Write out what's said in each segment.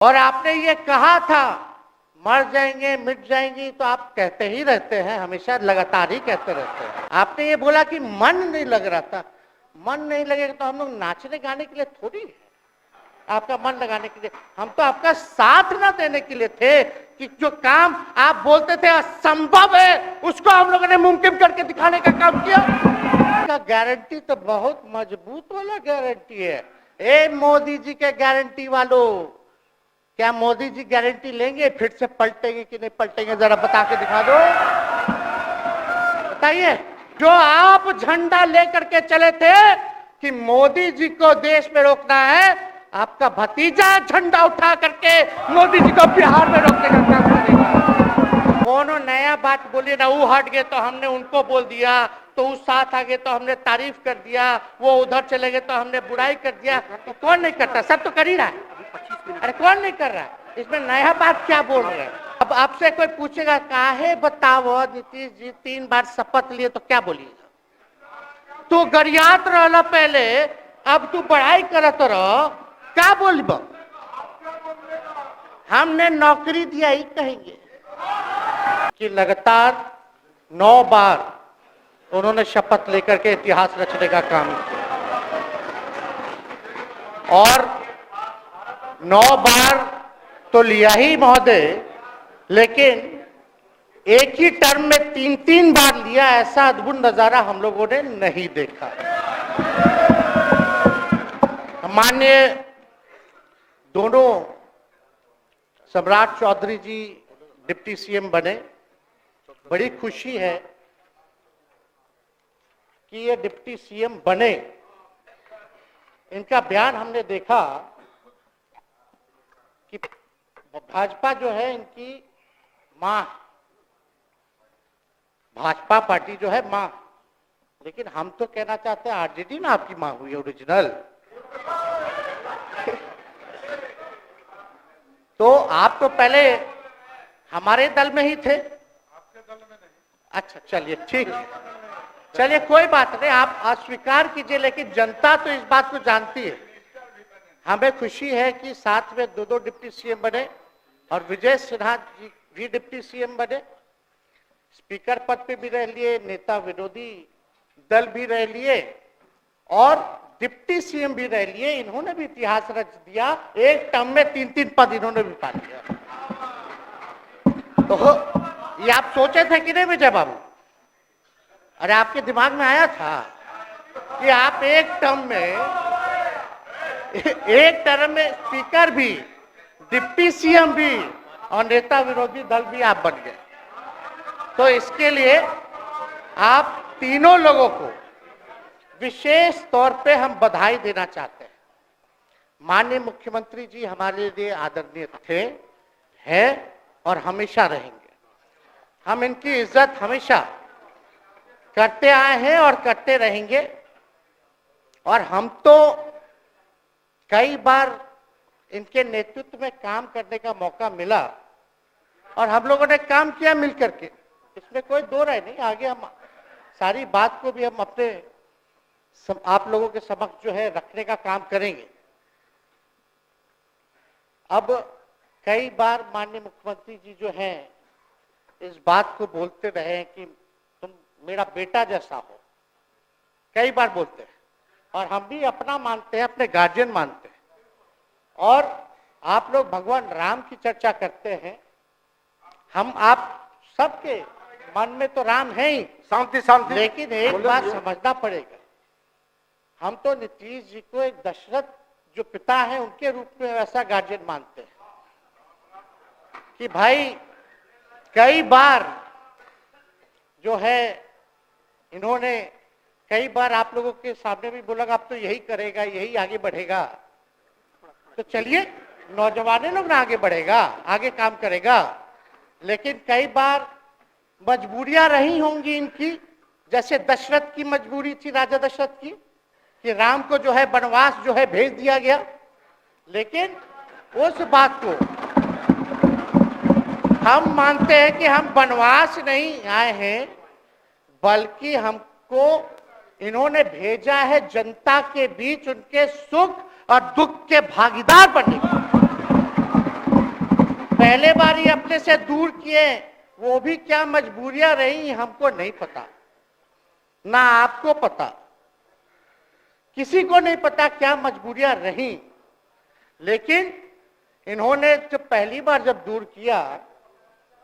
और आपने ये कहा था मर जाएंगे मिट जाएंगी, तो आप कहते ही रहते हैं, हमेशा लगातार ही कहते रहते हैं। आपने ये बोला कि मन नहीं लग रहा था। मन नहीं लगेगा तो हम लोग नाचने गाने के लिए थोड़ी है, आपका मन लगाने के लिए। हम तो आपका साथ ना देने के लिए थे कि जो काम आप बोलते थे असंभव है, उसको हम लोगों ने मुमकिन करके दिखाने का काम किया। का गारंटी तो बहुत मजबूत वाला गारंटी है। ए मोदी जी के गारंटी वालों, क्या मोदी जी गारंटी लेंगे फिर से पलटेंगे कि नहीं पलटेंगे? जरा बता के दिखा दो, बताइए। जो आप झंडा लेकर के चले थे कि मोदी जी को देश में रोकना है, आपका भतीजा झंडा उठा करके मोदी जी को बिहार में रोकने का काम करेगा। कोनो नया बात बोलिए ना, वो हट गए तो हमने उनको बोल दिया, तो उस साथ आ गए तो हमने तारीफ कर दिया, वो उधर चले गए तो हमने बुराई कर दिया। तो कौन नहीं करता? सब तो कर ही रहा है। अरे कौन नहीं कर रहा है? इसमें नया बात क्या बोल रहे हैं? अब आपसे कोई पूछेगा काहे बताओ नीतीश जी 3 बार शपथ लिए, तो क्या बोलिएगा? तू गरियात रहला पहले, अब तू बढ़ाई करत रह, क्या बोलब? हमने नौकरी दिया ही कहेंगे कि लगातार 9 बार उन्होंने शपथ लेकर के इतिहास रचने का काम किया, और 9 बार तो लिया ही महोदय, लेकिन एक ही टर्म में 3-3 बार लिया, ऐसा अद्भुत नजारा हम लोगों ने नहीं देखा। माननीय दोनों सम्राट चौधरी जी डिप्टी सीएम बने, बड़ी खुशी है कि ये डिप्टी सीएम बने। इनका बयान हमने देखा कि भाजपा जो है इनकी मां, भाजपा पार्टी जो है मां, लेकिन हम तो कहना चाहते हैं आरजेडी ना आपकी मां हुई ओरिजिनल। तो आप तो पहले हमारे दल में ही थे। आपके दल में नहीं? अच्छा चलिए ठीक है, चलिए कोई बात नहीं, आप अस्वीकार कीजिए, लेकिन जनता तो इस बात को जानती है। हमें खुशी है कि साथ में 2 डिप्टी सीएम बने, और विजय सिन्हा जी भी डिप्टी सीएम बने, स्पीकर पद पे भी रह लिए, नेता विरोधी दल भी रह लिए, और डिप्टी सीएम भी रह लिए। इन्होंने भी इतिहास रच दिया, एक टर्म में 3-3 पद इन्होंने भी पा लिया। तो ये आप सोचे थे कि नहीं विजय बाबू? अरे आपके दिमाग में आया था कि आप एक टर्म में स्पीकर भी, डिप्टी सीएम भी, और नेता विरोधी दल भी आप बन गए। तो इसके लिए आप तीनों लोगों को विशेष तौर पे हम बधाई देना चाहते हैं। माननीय मुख्यमंत्री जी हमारे लिए आदरणीय थे, हैं और हमेशा रहेंगे। हम इनकी इज्जत हमेशा करते आए हैं और करते रहेंगे। और हम तो कई बार इनके नेतृत्व में काम करने का मौका मिला, और हम लोगों ने काम किया मिलकर के, इसमें कोई दो राय नहीं। आगे हम सारी बात को भी हम अपने आप लोगों के समक्ष जो है रखने का काम करेंगे। अब कई बार माननीय मुख्यमंत्री जी जो हैं इस बात को बोलते रहे हैं कि तुम मेरा बेटा जैसा हो, कई बार बोलते हैं, और हम भी अपना मानते हैं, अपने गार्जियन मानते हैं। और आप लोग भगवान राम की चर्चा करते हैं, हम आप सबके मन में तो राम है ही, शांति शांति, लेकिन एक बात समझना पड़ेगा, हम तो नीतीश जी को एक दशरथ जो पिता है उनके रूप में वैसा गार्जियन मानते हैं कि भाई कई बार जो है इन्होंने कई बार आप लोगों के सामने भी बोला आप तो यही करेगा, यही आगे बढ़ेगा। तो चलिए नौजवान लोग ना आगे बढ़ेगा, आगे काम करेगा, लेकिन कई बार मजबूरियां रही होंगी इनकी, जैसे दशरथ की मजबूरी थी, राजा दशरथ की, कि राम को जो है वनवास जो है भेज दिया गया। लेकिन उस बात को हम मानते हैं कि हम वनवास नहीं आए हैं, बल्कि हमको इन्होंने भेजा है जनता के बीच उनके सुख और दुख के भागीदार बनने के। पहले बार ही अपने से दूर किए, वो भी क्या मजबूरियां रही हमको नहीं पता, ना आपको पता, किसी को नहीं पता क्या मजबूरियां रही। लेकिन इन्होंने जब पहली बार जब दूर किया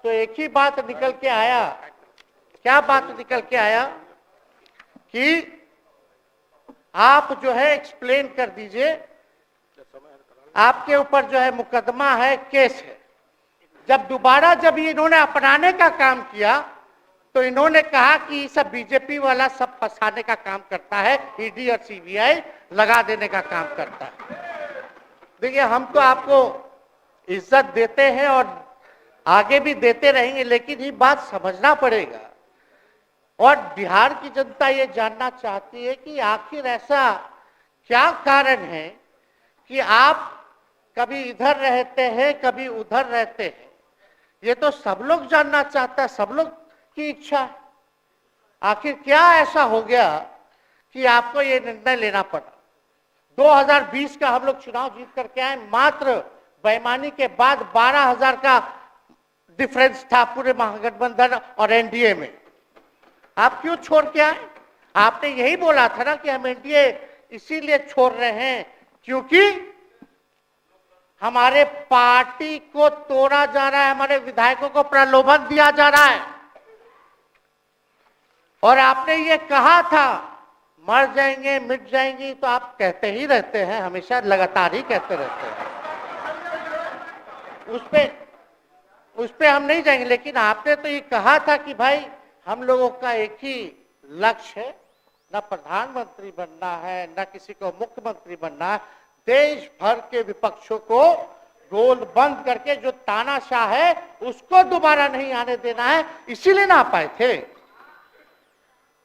तो एक ही बात निकल के आया। क्या बात निकल के आया कि आप जो है एक्सप्लेन कर दीजिए, आपके ऊपर जो है मुकदमा है, केस है। जब दोबारा जब इन्होंने अपनाने का काम किया तो इन्होंने कहा कि सब बीजेपी वाला सब फंसाने का काम करता है, ईडी और सीबीआई लगा देने का काम करता है। देखिए, हम तो आपको इज्जत देते हैं और आगे भी देते रहेंगे, लेकिन ये बात समझना पड़ेगा। और बिहार की जनता ये जानना चाहती है कि आखिर ऐसा क्या कारण है कि आप कभी इधर रहते हैं, कभी उधर रहते हैं। ये तो सब लोग जानना चाहता है, सब लोग की इच्छा है। आखिर क्या ऐसा हो गया कि आपको ये निर्णय लेना पड़ा। 2020 का हम लोग चुनाव जीत करके आए, मात्र बेईमानी के बाद 12,000 का डिफरेंस था पूरे महागठबंधन और एनडीए में। आप क्यों छोड़ के आए? आपने यही बोला था ना कि हम एनडीए इसीलिए छोड़ रहे हैं क्योंकि हमारे पार्टी को तोड़ा जा रहा है, हमारे विधायकों को प्रलोभन दिया जा रहा है। और आपने ये कहा था मर जाएंगे, मिट जाएंगी, तो आप कहते ही रहते हैं, हमेशा लगातार ही कहते रहते हैं। उस पे हम नहीं जाएंगे, लेकिन आपने तो ये कहा था कि भाई हम लोगों का एक ही लक्ष्य है, न प्रधानमंत्री बनना है, न किसी को मुख्यमंत्री बनना है। देश भर के विपक्षों को रोल बंद करके जो तानाशाह है उसको दोबारा नहीं आने देना है, इसीलिए ना आ पाए थे।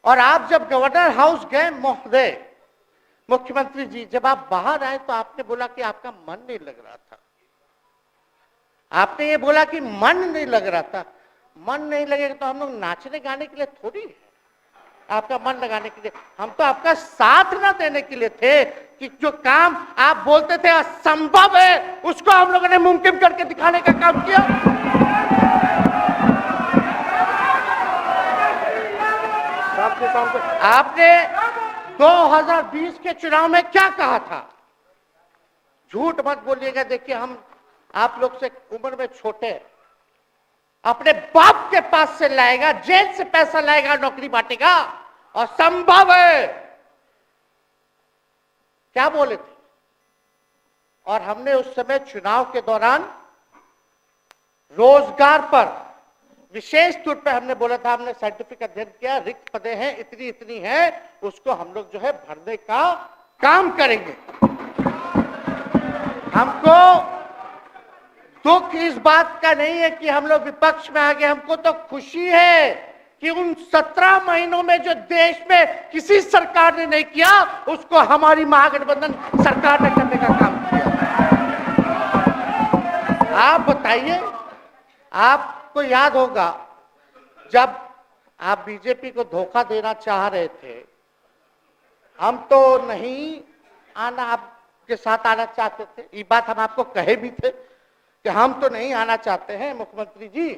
और आप जब गवर्नर हाउस गए महोदय, मुख्यमंत्री जी, जब आप बाहर आए तो आपने बोला कि आपका मन नहीं लग रहा था। आपने ये बोला कि मन नहीं लग रहा था। मन नहीं लगेगा तो हम लोग नाचने गाने के लिए थोड़ी है, आपका मन लगाने के लिए। हम तो आपका साथ ना देने के लिए थे कि जो काम आप बोलते थे असंभव है, उसको हम लोगों ने मुमकिन करके दिखाने का काम किया। आपने 2020 के चुनाव में क्या कहा था? झूठ मत बोलिएगा। देखिए, हम आप लोग से उम्र में छोटे हैं। अपने बाप के पास से लाएगा, जेल से पैसा लाएगा, नौकरी बांटेगा, और संभव है, क्या बोले थे। और हमने उस समय चुनाव के दौरान रोजगार पर विशेष तौर पे हमने बोला था, हमने साइंटिफिक अध्ययन किया, रिक्त पदें हैं इतनी इतनी है, उसको हम लोग जो है भरने का काम करेंगे। हमको दुख इस बात का नहीं है कि हम लोग विपक्ष में आ गए, हमको तो खुशी है कि उन 17 महीनों में जो देश में किसी सरकार ने नहीं किया, उसको हमारी महागठबंधन सरकार ने करने का काम किया। आप बताइए, आपको याद होगा जब आप बीजेपी को धोखा देना चाह रहे थे, हम तो नहीं आना, आपके साथ आना चाहते थे। ये बात हम आपको कहे भी थे कि हम तो नहीं आना चाहते हैं मुख्यमंत्री जी,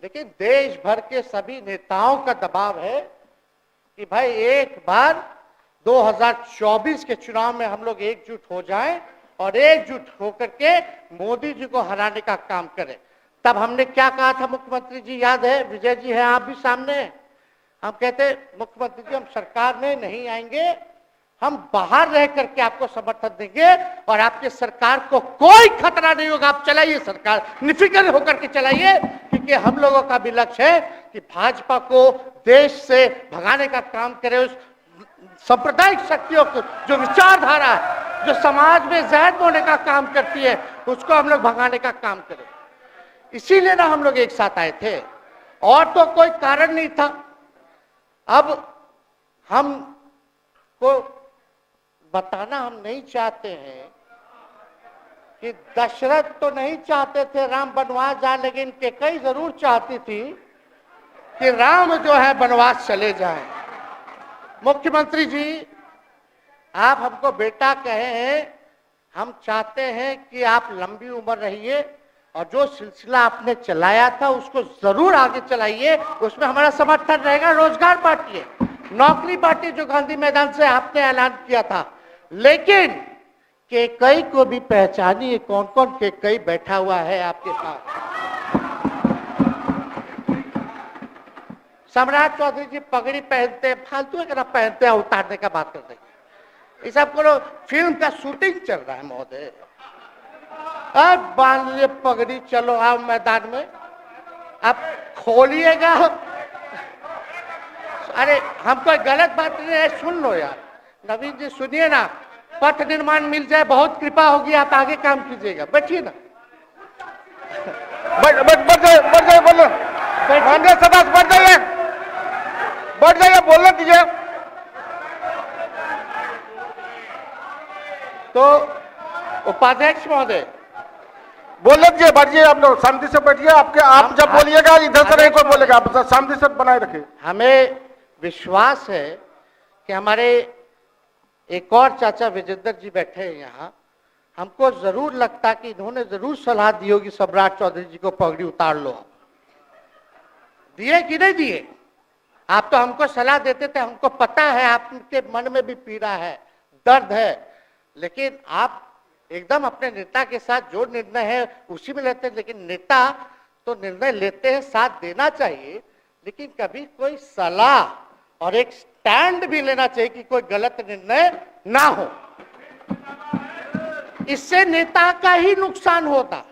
लेकिन देश भर के सभी नेताओं का दबाव है कि भाई एक बार 2024 के चुनाव में हम लोग एकजुट हो जाएं और एकजुट होकर के मोदी जी को हराने का काम करें। तब हमने क्या कहा था मुख्यमंत्री जी, याद है? विजय जी हैं, आप भी सामने। हम कहते मुख्यमंत्री जी, हम सरकार में नहीं आएंगे, हम बाहर रह करके आपको समर्थन देंगे और आपके सरकार को कोई खतरा नहीं होगा, आप चलाइए सरकार, निफिक्र होकर के चलाइए, क्योंकि हम लोगों का भी लक्ष्य है कि भाजपा को देश से भगाने का काम करे। उस सांप्रदायिक शक्तियों को, जो विचारधारा है, जो समाज में जहर बोने का काम करती है, उसको हम लोग भगाने का काम करें। इसीलिए ना हम लोग एक साथ आए थे, और तो कोई कारण नहीं था। अब हम को बताना हम नहीं चाहते हैं कि दशरथ तो नहीं चाहते थे राम वनवास जाए, लेकिन कैकेयी जरूर चाहती थी कि राम जो है वनवास चले जाएं। मुख्यमंत्री जी, आप हमको बेटा कहे हैं, हम चाहते हैं कि आप लंबी उम्र रहिए, और जो सिलसिला आपने चलाया था उसको जरूर आगे चलाइए, उसमें हमारा समर्थन रहेगा। रोजगार बांटिए, नौकरी बांटिए, जो गांधी मैदान से आपने ऐलान किया था। लेकिन केकई को भी पहचानिए, कौन कौन केकई बैठा हुआ है आपके पास। सम्राट चौधरी जी पगड़ी पहनते, फालतू अगर आप पहनते हैं, उतारने का बात कर देंगे। ये सब करो, फिल्म का शूटिंग चल रहा है महोदय। अब बांध लिए पगड़ी, चलो आओ मैदान में, अब खोलिएगा। अरे हम कोई गलत बात नहीं है, सुन लो यार। नवीन जी सुनिए ना, पथ निर्माण मिल जाए, बहुत कृपा होगी, आप आगे काम कीजिएगा। बैठिए ना, बढ़ जाइए, बोलो माननीय सदस्य, बढ़ जाइए, बोलने दीजिए। तो उपाध्यक्ष महोदय बोलने दीजिए, बैठिए, आप लोग शांति से बैठिए। आप जब बोलिएगा इधर से नहीं कोई बोलेगा, आप शांति से बनाए रखिए। हमें विश्वास है कि हमारे एक और चाचा विजेंद्र जी बैठे हैं यहाँ, हमको जरूर लगता कि इन्होंने जरूर सलाह दी होगी सम्राट चौधरी जी को पगड़ी उतार लो। दिए कि नहीं दिए? आप तो हमको सलाह देते थे, हमको पता है आपके मन में भी पीड़ा है, दर्द है, लेकिन आप एकदम अपने नेता के साथ जो निर्णय है उसी में लेते हैं। लेकिन नेता तो निर्णय लेते हैं, साथ देना चाहिए, लेकिन कभी कोई सलाह और एक स्टैंड भी लेना चाहिए कि कोई गलत निर्णय ना हो। इससे नेता का ही नुकसान होता,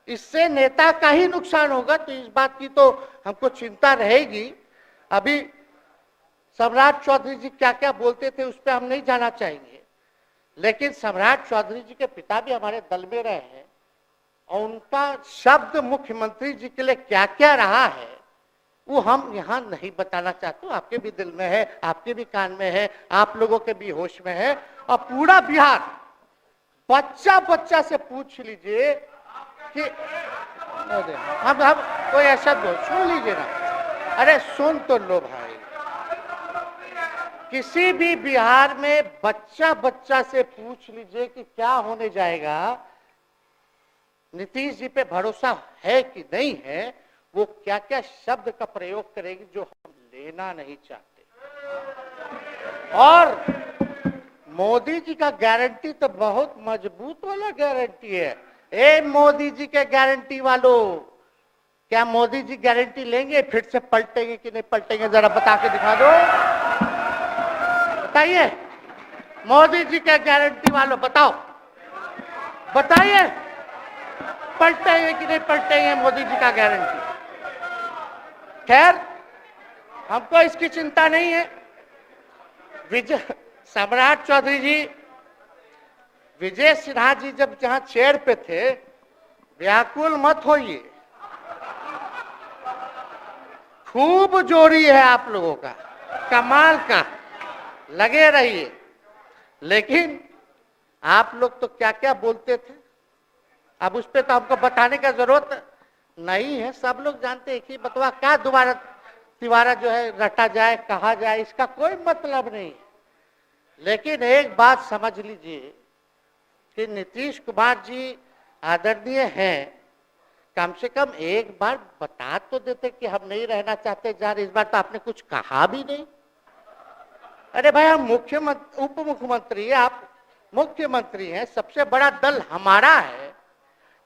इससे नेता का ही नुकसान होगा। तो इस बात की तो हमको चिंता रहेगी। अभी सम्राट चौधरी जी क्या क्या बोलते थे उस पर हम नहीं जाना चाहेंगे, लेकिन सम्राट चौधरी जी के पिता भी हमारे दल में रहे हैं और उनका शब्द मुख्यमंत्री जी के लिए क्या क्या रहा है वो हम यहाँ नहीं बताना चाहते। आपके भी दिल में है, आपके भी कान में है, आप लोगों के भी होश में है, और पूरा बिहार बच्चा बच्चा से पूछ लीजिए कि हम कोई ऐसा बोल, सुन लीजिए ना, अरे सुन तो लो भाई। किसी भी बिहार में बच्चा बच्चा से पूछ लीजिए कि क्या होने जाएगा, नीतीश जी पे भरोसा है कि नहीं है, वो क्या क्या शब्द का प्रयोग करेगी जो हम लेना नहीं चाहते। और मोदी जी का गारंटी तो बहुत मजबूत वाला गारंटी है। ए मोदी जी के गारंटी वालों, क्या मोदी जी गारंटी लेंगे फिर से पलटेंगे कि नहीं पलटेंगे? जरा बता के दिखा दो, बताइए। मोदी जी के गारंटी वालों बताओ, बताइए पलटेंगे कि नहीं पलटेंगे मोदी जी का गारंटी? खैर हमको इसकी चिंता नहीं है। सम्राट चौधरी जी, विजय सिन्हा जी जब जहां चेयर पे थे, व्याकुल मत होइए, खूब जोड़ी है आप लोगों का, कमाल का, लगे रहिए। लेकिन आप लोग तो क्या क्या बोलते थे, अब उस पर तो हमको बताने का जरूरत नहीं है, सब लोग जानते हैं। एक ही बतवा क्या दोबारा तिवारा जो है रटा जाए, कहा जाए, इसका कोई मतलब नहीं। लेकिन एक बात समझ लीजिए कि नीतीश कुमार जी आदरणीय हैं, कम से कम एक बार बता तो देते कि हम नहीं रहना चाहते जा रहे। इस बार तो आपने कुछ कहा भी नहीं। अरे भाई हम मुख्यमंत्री, उप मुख्यमंत्री, आप मुख्यमंत्री हैं, सबसे बड़ा दल हमारा है,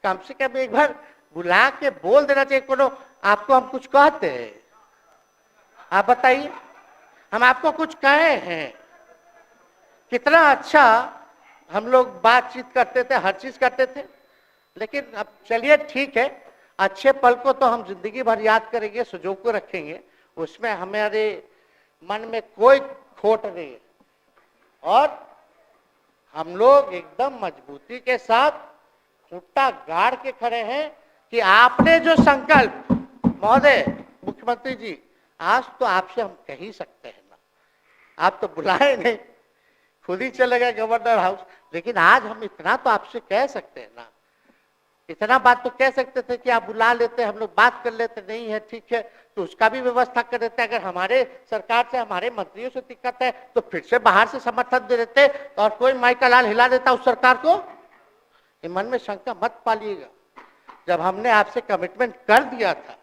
कम से कम एक बार बुला के बोल देना चाहिए। कोनो आपको हम कुछ कहते हैं? आप बताइए, हम आपको कुछ कहे हैं? कितना अच्छा हम लोग बातचीत करते थे, हर चीज करते थे। लेकिन अब चलिए ठीक है, अच्छे पल को तो हम जिंदगी भर याद करेंगे, सुजो को रखेंगे, उसमें हमारे मन में कोई खोट नहीं है। और हम लोग एकदम मजबूती के साथ खूंटा गाड़ के खड़े हैं कि आपने जो संकल्प, महोदय मुख्यमंत्री जी, आज तो आपसे हम कह ही सकते हैं ना, आप तो बुलाए नहीं, खुद ही चले गए गवर्नर हाउस, लेकिन आज हम इतना तो आपसे कह सकते हैं ना, इतना बात तो कह सकते थे कि आप बुला लेते, हम लोग बात कर लेते। नहीं है ठीक है, तो उसका भी व्यवस्था कर देते। अगर हमारे सरकार से, हमारे मंत्रियों से दिक्कत है तो फिर से बाहर से समर्थन दे देते और कोई माई का लाल हिला देता उस सरकार को। ये मन में शंका मत पालिएगा। जब हमने आपसे कमिटमेंट कर दिया था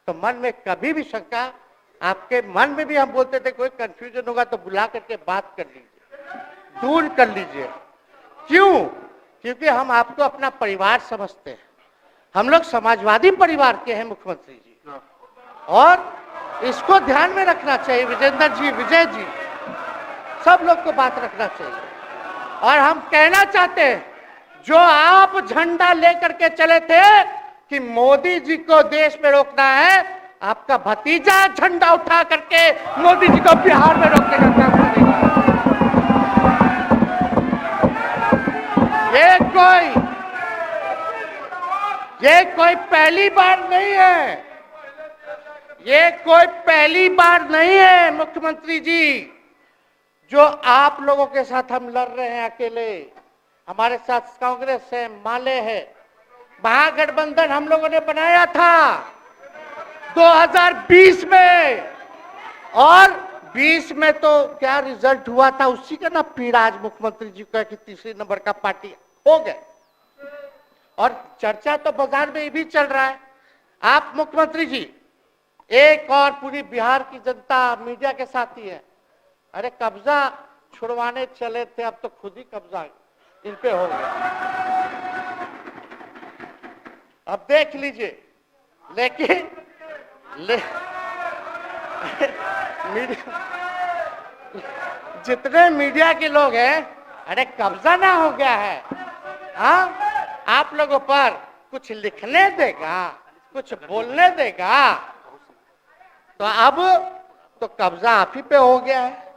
तो मन में कभी भी शंका, आपके मन में भी हम बोलते थे कोई कंफ्यूजन होगा तो बुला करके बात कर लीजिए, दूर कर लीजिए। क्यों? क्योंकि हम आपको अपना परिवार समझते हैं। हम लोग समाजवादी परिवार के हैं मुख्यमंत्री जी, और इसको ध्यान में रखना चाहिए। विजेंद्र जी, विजय जी, सब लोग को बात रखना चाहिए। और हम कहना चाहते हैं, जो आप झंडा लेकर के चले थे कि मोदी जी को देश में रोकना है, आपका भतीजा झंडा उठा करके मोदी जी को बिहार में रोकने का काम करेगा। ये कोई पहली बार नहीं है, ये कोई पहली बार नहीं है मुख्यमंत्री जी, जो आप लोगों के साथ हम लड़ रहे हैं अकेले। हमारे साथ कांग्रेस है, माले है, महागठबंधन हम लोगों ने बनाया था 2020 में, और 20 में तो क्या रिजल्ट हुआ था उसी का ना पीड़ा आज मुख्यमंत्री जी का कि तीसरे नंबर का पार्टी हो गए। और चर्चा तो बाजार में ये भी चल रहा है। आप मुख्यमंत्री जी एक और पूरी बिहार की जनता मीडिया के साथ ही है। अरे कब्जा छुड़वाने चले थे, अब तो खुद ही कब्जा इन पे हो गया। अब देख लीजिए, लेकिन जितने मीडिया के लोग हैं, अरे कब्जा ना हो गया है, हाँ आप लोगों पर कुछ लिखने देगा, कुछ बोलने देगा, तो अब तो कब्जा आप ही पे हो गया है।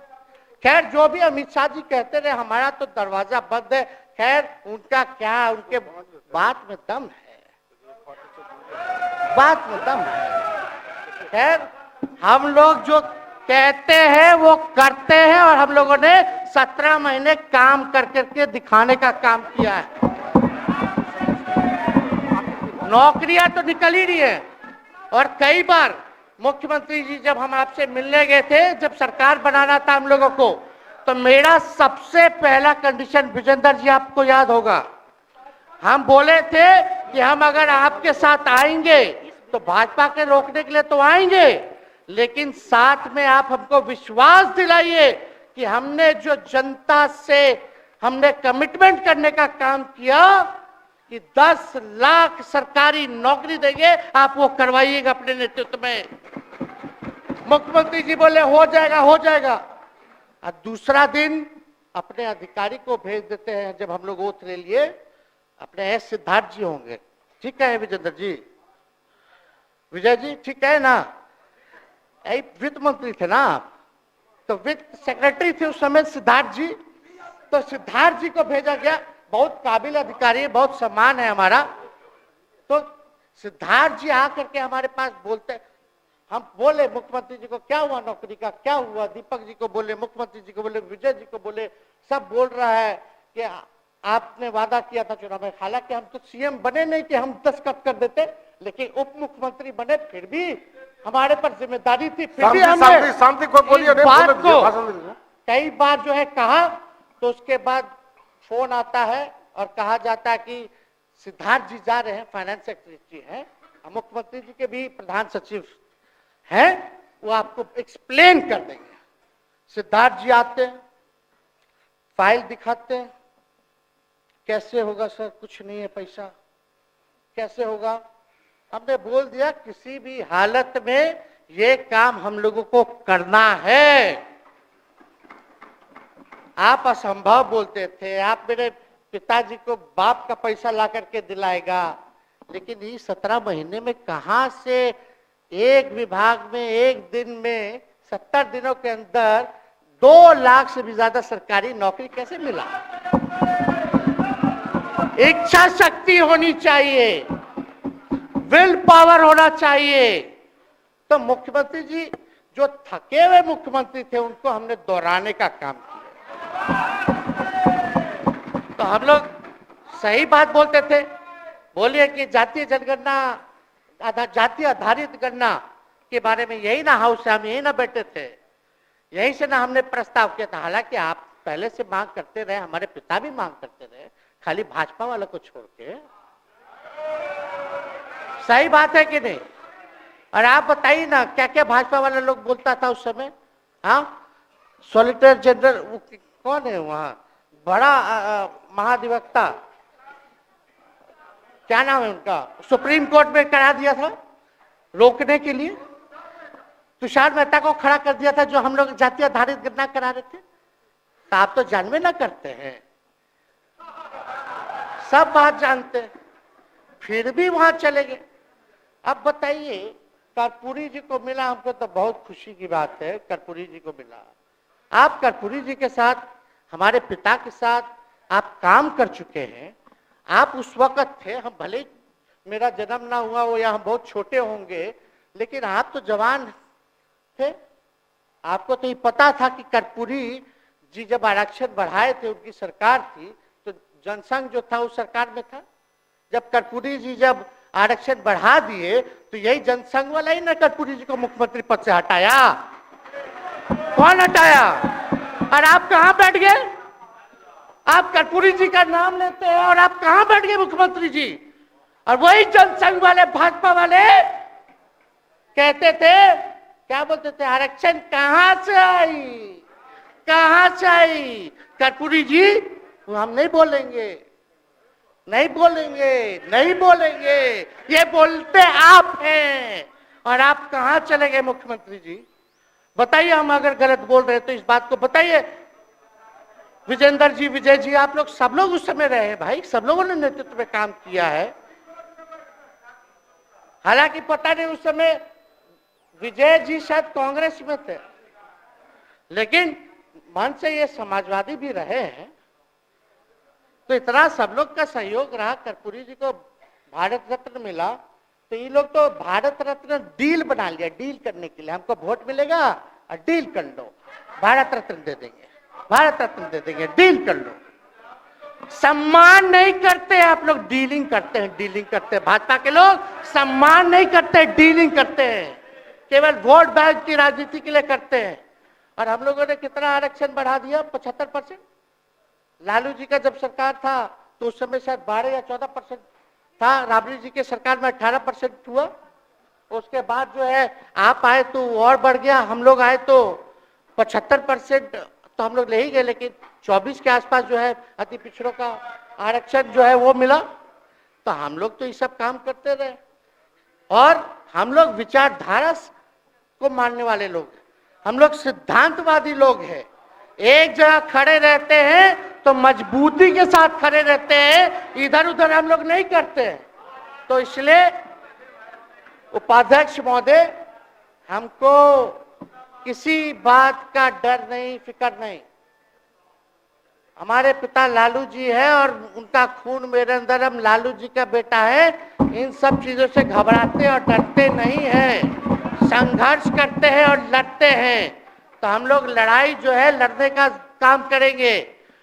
खैर जो भी अमित शाह जी कहते रहे, हमारा तो दरवाजा बंद है। खैर उनका क्या, उनके बात में दम है, बात में दम है। खैर हम लोग जो कहते हैं वो करते हैं, और हम लोगों ने 17 महीने काम कर करके दिखाने का काम किया है। नौकरियां तो निकल ही रही है। और कई बार मुख्यमंत्री जी जब हम आपसे मिलने गए थे, जब सरकार बनाना था हम लोगों को, तो मेरा सबसे पहला कंडीशन, विजेंद्र जी आपको याद होगा, हम बोले थे कि हम अगर आपके साथ आएंगे तो भाजपा के रोकने के लिए तो आएंगे, लेकिन साथ में आप हमको विश्वास दिलाइए कि हमने जो जनता से हमने कमिटमेंट करने का काम किया कि 10 लाख सरकारी नौकरी देंगे, आप वो करवाइएगा अपने नेतृत्व में। मुख्यमंत्री जी बोले हो जाएगा, हो जाएगा। और दूसरा दिन अपने अधिकारी को भेज देते हैं, जब हम लोग ओथ ले लिए, अपने एस सिद्धार्थ जी होंगे, ठीक है विजेंद्र जी, विजय जी, ठीक है ना, वित्त मंत्री थे ना आप, तो वित्त सेक्रेटरी थे उस समय सिद्धार्थ जी, तो सिद्धार्थ जी को भेजा गया। बहुत काबिल अधिकारी है, बहुत सम्मान है हमारा। तो सिद्धार्थ जी आकर के हमारे पास बोलते, हम बोले मुख्यमंत्री जी को क्या हुआ नौकरी का, क्या हुआ, दीपक जी को बोले, मुख्यमंत्री जी को बोले, विजय जी को बोले, सब बोल रहा है कि आपने वादा किया था चुनाव में। हालांकि हम तो सीएम बने नहीं कि हम दस्तखत कर देते, लेकिन उप मुख्यमंत्री बने, फिर भी हमारे पर जिम्मेदारी थी, फिर भी हमने शांति को बोलिए, बात को कई बार जो है कहा। तो उसके बाद फोन आता है और कहा जाता है कि सिद्धार्थ जी जा रहे हैं, फाइनेंस सेक्रेटरी हैं, मुख्यमंत्री जी के भी प्रधान सचिव हैं, वो आपको एक्सप्लेन कर देंगे। सिद्धार्थ जी आते हैं, फाइल दिखाते हैं, कैसे होगा सर, कुछ नहीं है पैसा, कैसे होगा। हमने बोल दिया किसी भी हालत में ये काम हम लोगों को करना है। आप असंभव बोलते थे, आप मेरे पिताजी को बाप का पैसा ला करके दिलाएगा, लेकिन ये 17 महीने में कहां से एक विभाग में एक दिन में 70 दिनों के अंदर 2 लाख से भी ज्यादा सरकारी नौकरी कैसे मिला। इच्छा शक्ति होनी चाहिए, विल पावर होना चाहिए। तो मुख्यमंत्री जी जो थके हुए मुख्यमंत्री थे, उनको हमने दोहराने का काम किया। तो हम लोग सही बात बोलते थे, बोलिए कि जातीय जनगणना, जातीय आधारित गणना के बारे में यही ना हाउस से हम यही ना बैठे थे, यहीं से ना हमने प्रस्ताव किया था। हालांकि आप पहले से मांग करते रहे, हमारे पिता भी मांग करते रहे, खाली भाजपा वालों को छोड़ के। सही बात है कि नहीं? और आप बताइए ना क्या क्या भाजपा वाले लोग बोलता था उस समय। हाँ, सॉलिसिटर जनरल कौन है वहां, बड़ा महाधिवक्ता, क्या नाम है उनका, सुप्रीम कोर्ट में करा दिया था रोकने के लिए, तुषार मेहता को खड़ा कर दिया था जो हम लोग जातीय आधारित गणना करा रहे थे। तो आप तो जानवे ना करते हैं, सब बात जानते हैं, फिर भी वहां चले गए। अब बताइए, कर्पूरी जी को मिला, हमको तो बहुत खुशी की बात है, कर्पूरी जी को मिला। आप कर्पूरी जी के साथ, हमारे पिता के साथ आप काम कर चुके हैं। आप उस वक्त थे, हम भले मेरा जन्म ना हुआ हो या हम बहुत छोटे होंगे, लेकिन आप तो जवान थे। आपको तो ये पता था कि कर्पूरी जी जब आरक्षण बढ़ाए थे, उनकी सरकार थी, तो जनसंघ जो था उस सरकार में था। जब कर्पूरी जी जब आरक्षण बढ़ा दिए तो यही जनसंघ वाला ही ना कर्पूरी जी को मुख्यमंत्री पद से हटाया। कौन हटाया? और आप कहां बैठ गए? आप कर्पूरी जी का नाम लेते हैं और आप कहां बैठ गए मुख्यमंत्री जी? और वही जनसंघ वाले, भाजपा वाले कहते थे, क्या बोलते थे, आरक्षण कहां से आई, कहां से आई? कर्पूरी जी, हम नहीं बोलेंगे, नहीं बोलेंगे, नहीं बोलेंगे, ये बोलते आप हैं। और आप कहां चले गए मुख्यमंत्री जी? बताइए, हम अगर गलत बोल रहे तो इस बात को बताइए। विजेंद्र जी, विजय जी, आप लोग सब लोग उस समय रहे हैं भाई, सब लोगों ने नेतृत्व में काम किया है। हालांकि पता नहीं उस समय विजय जी शायद कांग्रेस में थे, लेकिन मन से ये समाजवादी भी रहे हैं। तो इतना सब लोग का सहयोग रहा, कर्पूरी जी को भारत रत्न मिला, तो ये लोग तो भारत रत्न डील बना लिया, डील करने के लिए, हमको वोट मिलेगा और डील कर लो, भारत रत्न दे देंगे, भारत रत्न दे देंगे, डील कर लो। सम्मान नहीं करते आप लोग, डीलिंग करते हैं, डीलिंग करते हैं। भाजपा के लोग सम्मान नहीं करते, डीलिंग करते हैं, केवल वोट बैंक की राजनीति के लिए करते हैं। और हम लोगों ने कितना आरक्षण बढ़ा दिया, 75%। लालू जी का जब सरकार था तो उस समय शायद 12 या 14% था, राबड़ी जी के सरकार में 18% हुआ। उसके बाद जो है आप आए तो और बढ़ गया, हम लोग आए तो 75% तो हम लोग ले ही गए, लेकिन 24 के आसपास जो है अति पिछड़ों का आरक्षण जो है वो मिला। तो हम लोग तो ये सब काम करते रहे, और हम लोग विचारधारा को मानने वाले लोग हैं, हम लोग सिद्धांतवादी लोग हैं। एक जगह खड़े रहते हैं तो मजबूती के साथ खड़े रहते हैं, इधर उधर हम लोग नहीं करते हैं। तो इसलिए उपाध्यक्ष महोदय, हमको किसी बात का डर नहीं, फिक्र नहीं। हमारे पिता लालू जी है और उनका खून मेरे अंदर, हम लालू जी का बेटा है। इन सब चीजों से घबराते और डरते नहीं हैं, संघर्ष करते हैं और लड़ते हैं। तो हम लोग लड़ाई जो है लड़ने का काम करेंगे।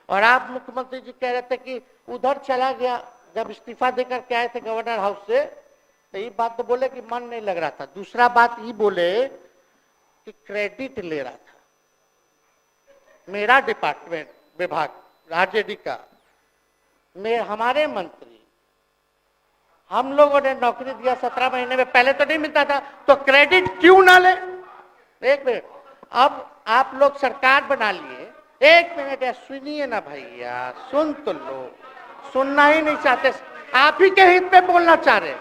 और आप मुख्यमंत्री जी कह रहे थे कि उधर चला गया, जब इस्तीफा देकर के आए थे गवर्नर हाउस से, तो ये बात तो बोले कि मन नहीं लग रहा था। दूसरा बात ये बोले कि क्रेडिट ले रहा था, मेरा डिपार्टमेंट विभाग आरजेडी का, हमारे मंत्री, हम लोगों ने नौकरी दिया 17 महीने में, पहले तो नहीं मिलता था, तो क्रेडिट क्यों ना ले? एक मिनट, अब आप लोग सरकार बना लिए, एक मिनट यार सुनिए ना भैया, सुन तो लो, सुनना ही नहीं चाहते, आप ही के हित में बोलना चाह रहे।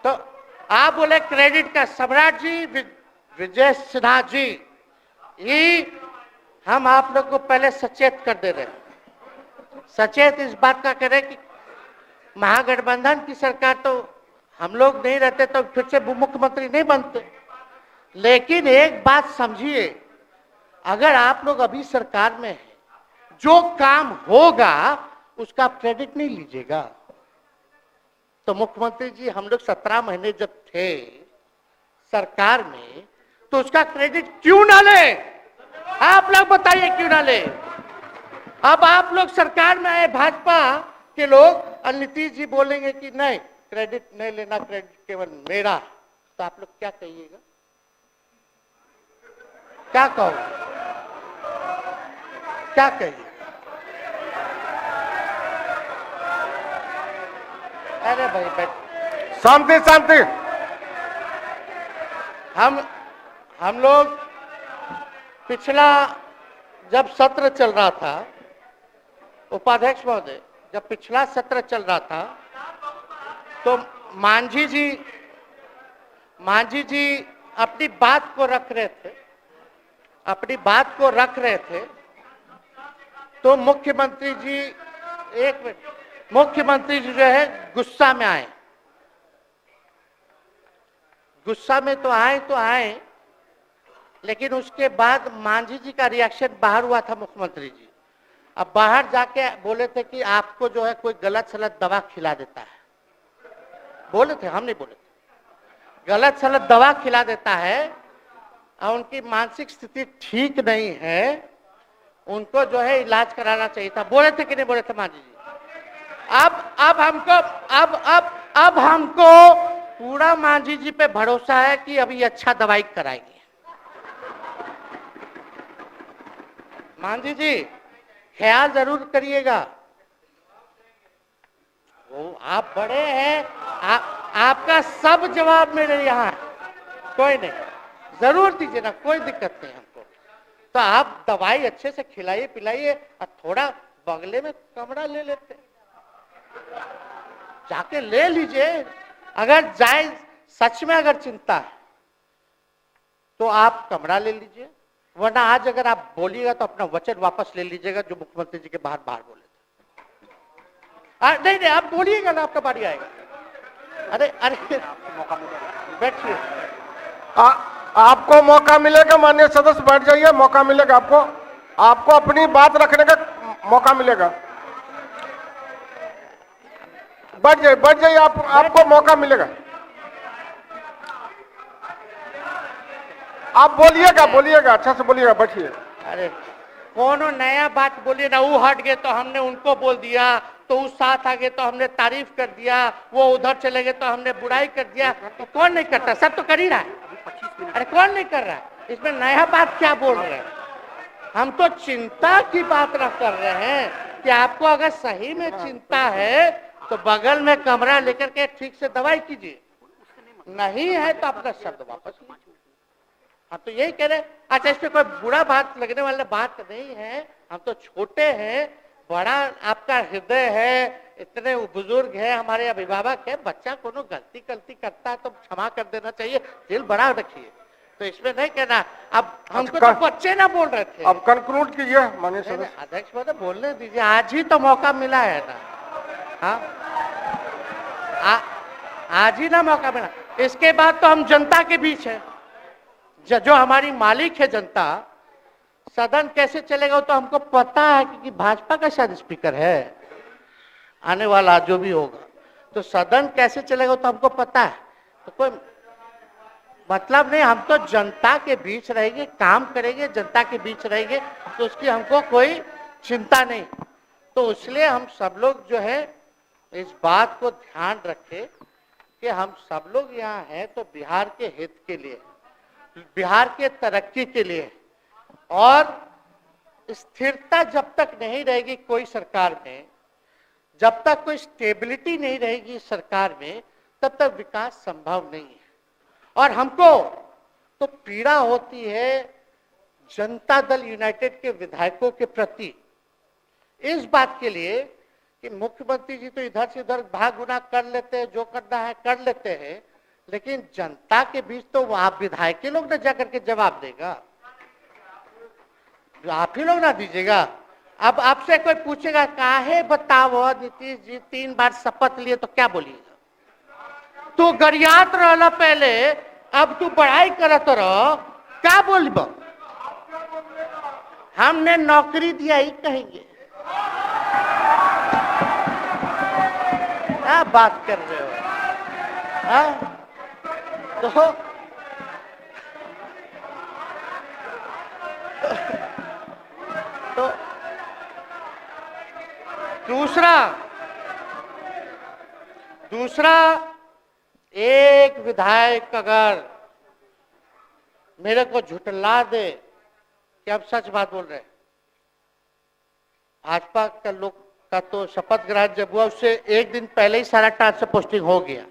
तो आप बोले क्रेडिट का, सम्राट जी, विजय सिन्हा जी, ये हम आप लोग को पहले सचेत कर दे रहे हैं। सचेत इस बात का करें कि महागठबंधन की सरकार तो हम लोग नहीं रहते तो फिर से मुख्यमंत्री नहीं बनते। लेकिन एक बात समझिए, अगर आप लोग अभी सरकार में हैं, जो काम होगा उसका क्रेडिट नहीं लीजिएगा। तो मुख्यमंत्री जी, हम लोग 17 महीने जब थे सरकार में, तो उसका क्रेडिट क्यों ना ले? आप लोग बताइए क्यों ना ले? अब आप लोग सरकार में आए भाजपा के लोग, और नीतीश जी बोलेंगे कि नहीं क्रेडिट नहीं लेना, क्रेडिट केवल मेरा, तो आप लोग क्या कहिएगा? क्या कहो, क्या कहिए? अरे भाई बैठ। शांति शांति। हम लोग पिछला जब सत्र चल रहा था, उपाध्यक्ष महोदय, जब पिछला सत्र चल रहा था तो मांझी जी अपनी बात को रख रहे थे, तो मुख्यमंत्री जी, एक मिनट, मुख्यमंत्री जी जो है गुस्सा में आए। गुस्सा में तो आए, लेकिन उसके बाद मांझी जी का रिएक्शन बाहर हुआ था मुख्यमंत्री जी। अब बाहर जाके बोले थे कि आपको जो है कोई गलत सलत दवा खिला देता है, बोले थे, हम नहीं बोले थे, गलत सलत दवा खिला देता है और उनकी मानसिक स्थिति ठीक नहीं है, उनको जो है इलाज कराना चाहिए था। बोले थे कि नहीं बोले थे मांझी जी? अब हमको पूरा मांझी जी पे भरोसा है कि अभी अच्छा दवाई कराएंगे। मांझी जी ख्याल जरूर करिएगा, वो आप बड़े हैं, आपका सब जवाब मेरे यहाँ है, कोई नहीं, जरूर दीजिए ना, कोई दिक्कत नहीं हमको। तो आप दवाई अच्छे से खिलाइए पिलाइए और थोड़ा बगले में कमरा ले लेते, जाके ले लीजिए। अगर जाए सच में अगर चिंता है तो आप कमरा ले लीजिए, वरना आज अगर आप बोलिएगा तो अपना वचन वापस ले लीजिएगा जो मुख्यमंत्री जी के बाहर बोले थे। नहीं आप बोलिएगा ना, आपका बारी आएगा। अरे मौका मिलेगा, बैठिए। आपको मौका मिलेगा, माननीय सदस्य बैठ जाइए, मौका मिलेगा आपको अपनी बात रखने का मौका मिलेगा। बैठ जाइए, आपको मौका मिलेगा। आप बोलिएगा, अच्छा से बोलिएगा, बैठिए। अरे कोनो नया बात बोलिए ना, वो हट गए तो हमने उनको बोल दिया, तो उस साथ आ गए तो हमने तारीफ कर दिया, वो उधर चले गए तो हमने बुराई कर दिया। तो कौन नहीं करता? सब तो कर ही रहा है। अरे कौन नहीं कर रहा है? इसमें नया बात क्या बोल रहे हैं? हम तो चिंता की बात रख कर रहे हैं कि आपको अगर सही में चिंता है तो बगल में कमरा लेकर के ठीक से दवाई कीजिए, नहीं है तो अपना शब्द वापस लीजिए। हम तो यही कह रहे हैं। अच्छा, इसमें कोई बुरा बात लगने वाला बात नहीं है, हम तो छोटे हैं, बड़ा आपका हृदय है, इतने बुजुर्ग है, हमारे अभिभावक है, बच्चा कोनो गलती करता है तो क्षमा कर देना चाहिए, दिल बड़ा रखिए, तो इसमें नहीं कहना। अब हमको तो बच्चे ना बोल रहे थे। अब कंक्लूड कीजिए माननीय सदस्य। अध्यक्ष महोदय बोलने दीजिए, आज ही तो मौका मिला है ना। हाँ, आज ही ना मौका मिला, इसके बाद तो हम जनता के बीच है, जो हमारी मालिक है जनता। सदन कैसे चलेगा तो हमको पता है, क्योंकि भाजपा का शायद स्पीकर है आने वाला जो भी होगा, तो सदन कैसे चलेगा तो हमको पता है। तो कोई मतलब नहीं, हम तो जनता के बीच रहेंगे, काम करेंगे, जनता के बीच रहेंगे, तो उसकी हमको कोई चिंता नहीं। तो इसलिए हम सब लोग जो है इस बात को ध्यान रखें कि हम सब लोग यहाँ हैं तो बिहार के हित के लिए, बिहार के तरक्की के लिए, और स्थिरता जब तक नहीं रहेगी कोई सरकार में, जब तक कोई स्टेबिलिटी नहीं रहेगी सरकार में, तब तक विकास संभव नहीं है। और हमको तो पीड़ा होती है जनता दल यूनाइटेड के विधायकों के प्रति, इस बात के लिए कि मुख्यमंत्री जी तो इधर से उधर भाग गुना कर लेते हैं, जो करना है कर लेते हैं, लेकिन जनता के बीच तो आप विधायक के लोग ना जाकर के जवाब देगा, आप ही लोग ना दीजिएगा। अब आपसे कोई पूछेगा काहे बताओ नीतीश जी 3 बार शपथ लिए, तो क्या बोलिएगा? तू गरियात रहला पहले, अब तू पढ़ाई करत रह, क्या बोलब? हमने नौकरी दिया ही कहेंगे। क्या बात कर रहे हो? हाँ? तो दूसरा एक विधायक अगर मेरे को झुठला दे कि अब सच बात बोल रहे, भाजपा का लोग का तो शपथ ग्रहण जब हुआ उससे एक दिन पहले ही सारा ट्रांसफर पोस्टिंग हो गया।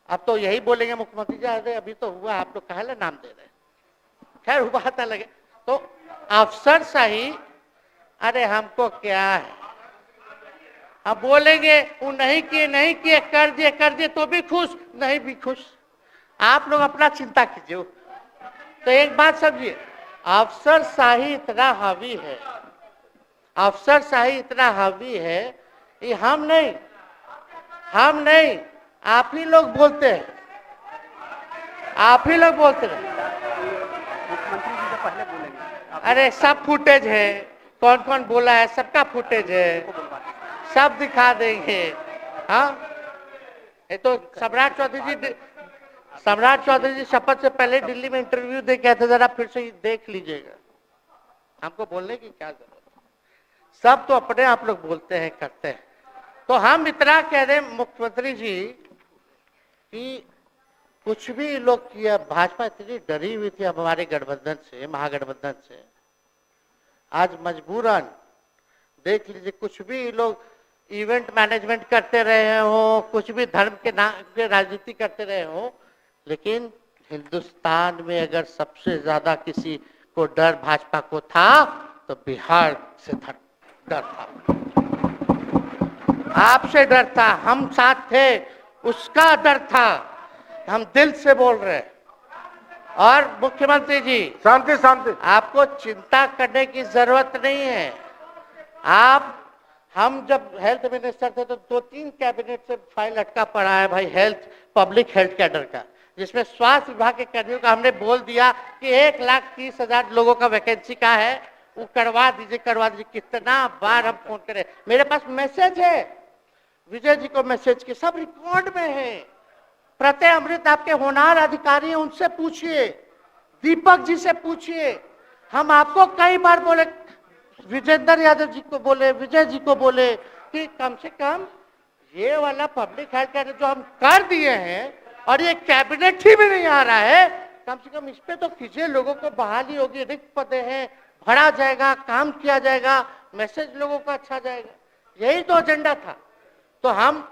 अब तो यही बोलेंगे मुख्यमंत्री जी, अरे अभी तो हुआ, आप लोग काहे नाम दे रहे हैं। खैर वो बात अलग है। तो अफसरशाही, अरे हमको क्या है, हम बोलेंगे वो नहीं किए कर दिए तो भी खुश, नहीं भी खुश। आप लोग अपना चिंता कीजिए। तो एक बात समझिए, अफसरशाही इतना हावी है, अफसरशाही इतना हावी है कि हम नहीं आप ही लोग बोलते हैं, आप ही लोग बोलते हैं। मुख्यमंत्री जी से पहले बोलेंगे। अरे सब फुटेज है, कौन कौन बोला है सबका फुटेज है, सब दिखा देंगे। हाँ, ये तो सम्राट चौधरी जी शपथ से पहले दिल्ली में इंटरव्यू दे के आए थे, जरा फिर से देख लीजिएगा। हमको बोलने की क्या जरूरत है, सब तो अपने आप लोग बोलते हैं करते हैं। तो हम इतना कह रहे हैं मुख्यमंत्री जी कि कुछ भी लोग किया, भाजपा इतनी डरी हुई थी अब हमारे गठबंधन से, महागठबंधन से, आज मजबूरन देख लीजिए, कुछ भी लोग इवेंट मैनेजमेंट करते रहे हो, कुछ भी धर्म के नाम पे राजनीति करते रहे हो, लेकिन हिंदुस्तान में अगर सबसे ज्यादा किसी को डर भाजपा को था तो बिहार से डर था, आपसे डर था, हम साथ थे उसका डर था। हम दिल से बोल रहे हैं। और मुख्यमंत्री जी, शांति शांति, आपको चिंता करने की जरूरत नहीं है। हम जब हेल्थ मिनिस्टर थे तो 2-3 कैबिनेट से फाइल अटका पड़ा है भाई, हेल्थ पब्लिक हेल्थ कैडर का, जिसमें स्वास्थ्य विभाग के कर्मियों का हमने बोल दिया कि 1,30,000 लोगों का वैकेंसी का है, वो करवा दीजिए। कितना बार हम फोन करें, मेरे पास मैसेज है, विजय जी को मैसेज के सब रिकॉर्ड में है। प्रत्यय अमृत आपके होनार अधिकारी हैं, उनसे पूछिए, दीपक जी से पूछिए। हम आपको कई बार बोले, विजेंद्र यादव जी को बोले, विजय जी को बोले कि कम से कम ये वाला पब्लिक हेल्थ केयर जो हम कर दिए हैं और ये कैबिनेट ही में नहीं आ रहा है, कम से कम इस पे तो कीजिए, लोगों को बहाली होगी, रिक्त पदे हैं, भरा जाएगा, काम किया जाएगा, मैसेज लोगों का अच्छा जाएगा। यही तो एजेंडा था। तो हम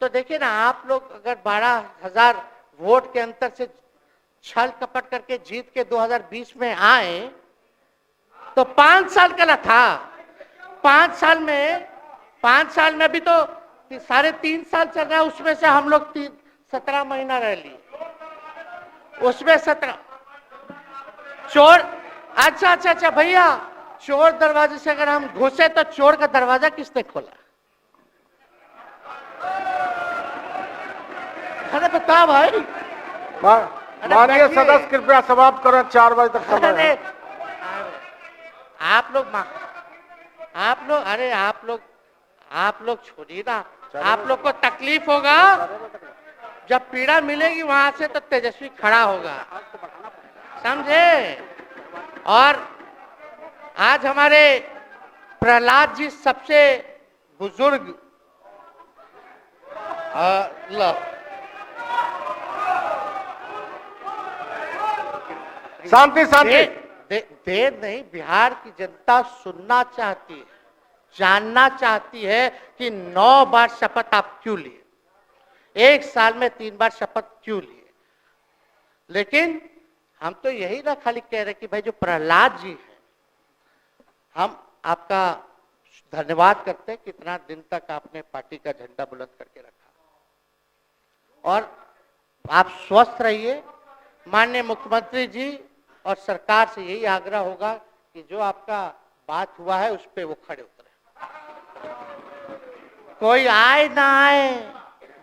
तो देखिए ना, आप लोग अगर 12,000 वोट के अंतर से छल कपट करके जीत के 2020 में आए तो 5 साल का ना था, 5 साल में भी तो 3.5 साल चल रहा है, उसमें से हम लोग 17 महीना रह लिए, उसमें 17 चोर। अच्छा भैया, चोर दरवाजे से अगर हम घुसे तो चोर का दरवाजा किसने खोला? अरे बता भाई। माननीय सदस्य कृपया समाप्त करें, 4 बजे तक समय है। आप लोग छोड़िए ना, आप लोग को तकलीफ होगा, जब पीड़ा मिलेगी वहां से तो तेजस्वी खड़ा होगा, समझे। और आज हमारे प्रहलाद जी सबसे बुजुर्ग शांति शांति, देर नहीं, बिहार की जनता सुनना चाहती है, जानना चाहती है कि 9 बार शपथ आप क्यों लिए, 1 साल में 3 बार शपथ क्यों लिए। लेकिन हम तो यही ना खाली कह रहे कि भाई जो प्रहलाद जी हैं, हम आपका धन्यवाद करते हैं, कितना दिन तक आपने पार्टी का झंडा बुलंद करके रखा, और आप स्वस्थ रहिए। माननीय मुख्यमंत्री जी और सरकार से यही आग्रह होगा कि जो आपका बात हुआ है उस पे वो खड़े उतरे, कोई आए ना आए,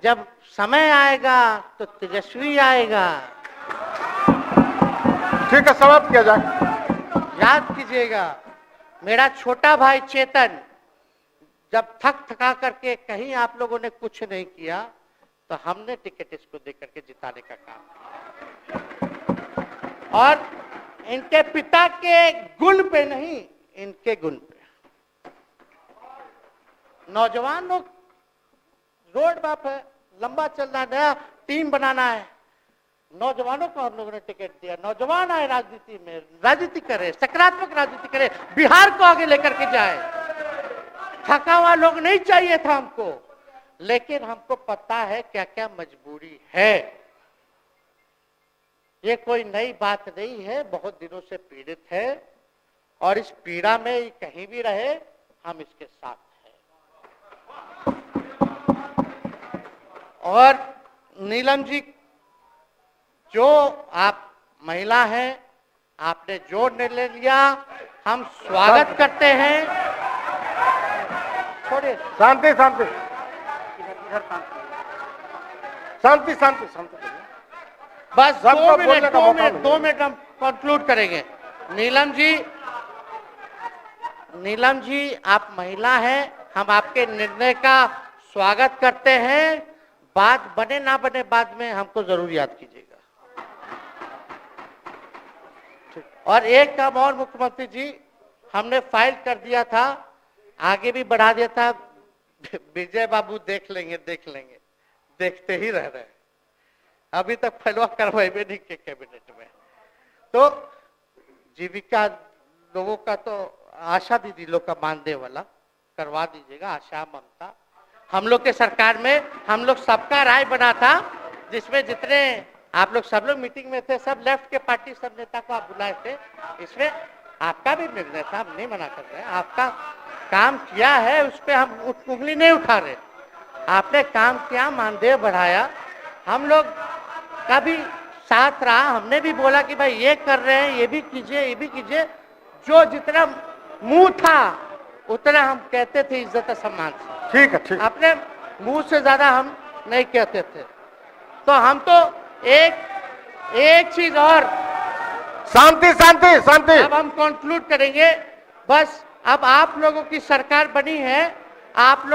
जब समय आएगा तो तेजस्वी आएगा। ठीक है, समाप्त किया जाए। याद कीजिएगा, मेरा छोटा भाई चेतन जब थका करके कहीं आप लोगों ने कुछ नहीं किया तो हमने टिकट इसको देकर के जिताने का काम किया, और इनके पिता के गुण पे नहीं, इनके गुण पे। नौजवान लोग रोड मैप है, लंबा चलना है, नया टीम बनाना है, नौजवानों को हम लोगों ने टिकट दिया, नौजवान आए राजनीति में, राजनीति करे, सकारात्मक राजनीति करे, बिहार को आगे लेकर के जाए। थका हुआ लोग नहीं चाहिए था हमको, लेकिन हमको पता है क्या क्या मजबूरी है। ये कोई नई बात नहीं है, बहुत दिनों से पीड़ित है और इस पीड़ा में ये कहीं भी रहे हम इसके साथ हैं। और नीलम जी, जो आप महिला हैं, आपने जो निर्णय लिया हम स्वागत करते हैं। छोड़िए, शांति शांति इधर शांति शांति शांति। बस सबको बोलने का मौका मिलेगा। 2 मिनट हम कंक्लूड करेंगे। नीलम जी आप महिला हैं, हम आपके निर्णय का स्वागत करते हैं। बात बने ना बने बाद में हमको जरूर याद कीजिएगा। और एक काम और मुख्यमंत्री जी, हमने फाइल कर दिया था, आगे भी बढ़ा दिया था। विजय बाबू देख लेंगे, देखते ही रह रहे हैं। अभी तक फैलवा करवाए भी नहीं के कैबिनेट में। तो जीविका लोगों का तो आशा दीदी लोग का मानदेय वाला करवा दीजिएगा। आशा, ममता, हम लोग के सरकार में हम लोग सबका राय बना था, जिसमें जितने आप लोग सब लोग मीटिंग में थे, सब लेफ्ट के पार्टी सब नेता को आप बुलाए थे। इसमें आपका भी निर्णय था, हम नहीं मना कर रहे हैं। आपका काम किया है, उस पर हम उंगली नहीं उठा रहे। आपने काम किया, मानदेय बढ़ाया, हम लोग का भी साथ रहा। हमने भी बोला कि भाई ये कर रहे हैं, ये भी कीजिए। जो जितना मुंह था उतना हम कहते थे इज्जत और सम्मान से। ठीक है, ठीक। अपने मुंह से ज्यादा हम नहीं कहते थे। तो हम तो एक चीज और, शांति शांति शांति। अब हम कंक्लूड करेंगे। बस अब आप लोगों की सरकार बनी है, आप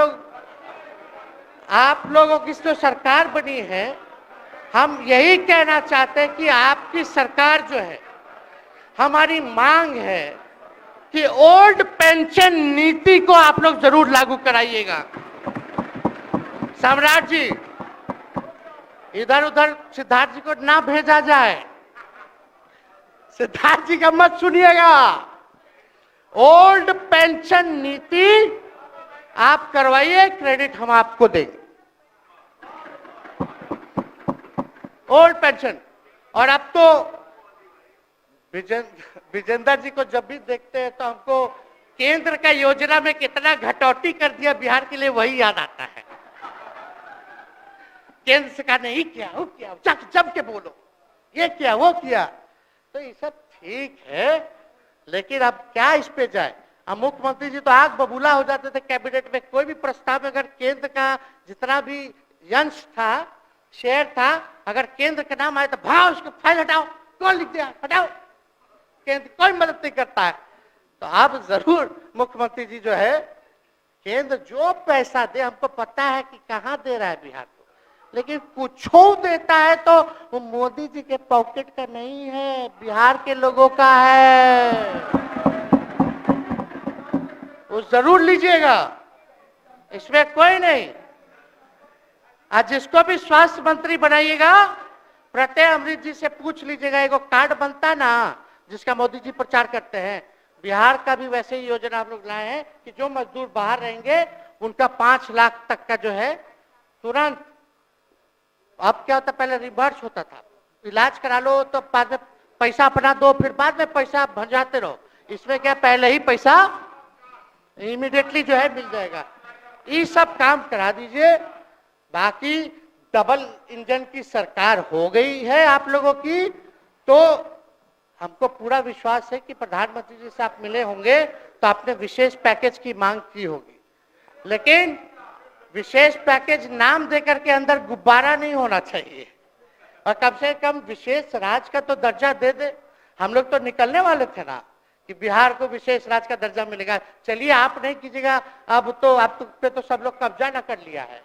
लोगों की जो सरकार बनी है, हम यही कहना चाहते हैं कि आपकी सरकार जो है, हमारी मांग है कि ओल्ड पेंशन नीति को आप लोग जरूर लागू कराइएगा। सम्राट जी, इधर उधर सिद्धार्थ जी को ना भेजा जाए। सिद्धार्थ जी का मत सुनिएगा। ओल्ड पेंशन नीति आप करवाइए, क्रेडिट हम आपको देंगे। Old pension. और अब तो विजेंद्र जी को जब भी देखते हैं तो हमको केंद्र का योजना में कितना घटौती कर दिया बिहार के लिए, वही याद आता है। केंद्र सरकार ने ये किया, वो किया, जब के बोलो, ये किया, वो किया। तो ये सब ठीक है, लेकिन अब क्या इस पे जाए। अब मुख्यमंत्री जी तो आग बबूला हो जाते थे कैबिनेट में। कोई भी प्रस्ताव में अगर केंद्र का जितना भी अंश था, शेयर था, अगर केंद्र का नाम आए तो भाव उसको फाइल हटाओ, कौन लिख दिया, हटाओ। केंद्र कोई मदद नहीं करता है। तो आप जरूर मुख्यमंत्री जी जो है, केंद्र जो पैसा दे, हमको पता है कि कहाँ दे रहा है बिहार को, लेकिन कुछ देता है तो वो मोदी जी के पॉकेट का नहीं है, बिहार के लोगों का है। वो जरूर लीजिएगा, इसमें कोई नहीं। आज जिसको भी स्वास्थ्य मंत्री बनाइएगा, प्रत्यय अमृत जी से पूछ लीजिएगा। एगो कार्ड बनता ना जिसका मोदी जी प्रचार करते हैं, बिहार का भी वैसे ही योजना हम लोग लाए हैं कि जो मजदूर बाहर रहेंगे उनका 5 लाख तक का जो है तुरंत। अब क्या होता, पहले रिवर्स होता था, इलाज करा लो तो बाद में पैसा अपना दो, फिर बाद में पैसा भंजाते रहो। इसमें क्या, पहले ही पैसा इमीडिएटली जो है मिल जाएगा। ये सब काम करा दीजिए। बाकी डबल इंजन की सरकार हो गई है आप लोगों की, तो हमको पूरा विश्वास है कि प्रधानमंत्री जी से आप मिले होंगे तो आपने विशेष पैकेज की मांग की होगी, लेकिन विशेष पैकेज नाम देकर के अंदर गुब्बारा नहीं होना चाहिए। और कम से कम विशेष राज्य का तो दर्जा दे दे। हम लोग तो निकलने वाले थे ना कि बिहार को विशेष राज्य का दर्जा मिलेगा। चलिए आप नहीं कीजिएगा, अब तो आप पे तो सब लोग कब्जा ना कर लिया है,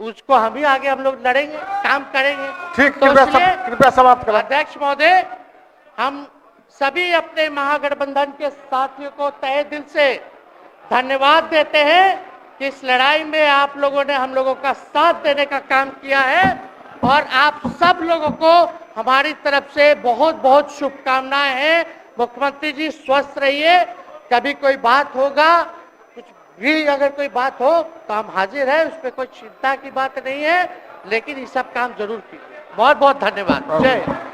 उसको हम ही आगे हम लोग लड़ेंगे, काम करेंगे। ठीक, तो कृपया समाप्त करें। अध्यक्ष महोदय, हम सभी अपने महागठबंधन के साथियों को तहे दिल से धन्यवाद देते हैं कि इस लड़ाई में आप लोगों ने हम लोगों का साथ देने का काम किया है। और आप सब लोगों को हमारी तरफ से बहुत बहुत शुभकामनाएं हैं। मुख्यमंत्री जी स्वस्थ रहिए। कभी कोई बात होगा, कुछ भी अगर कोई बात हो तो हम हाजिर हैं, उस पर कोई चिंता की बात नहीं है, लेकिन ये सब काम जरूर कीजिए। बहुत बहुत धन्यवाद। जय हिंद।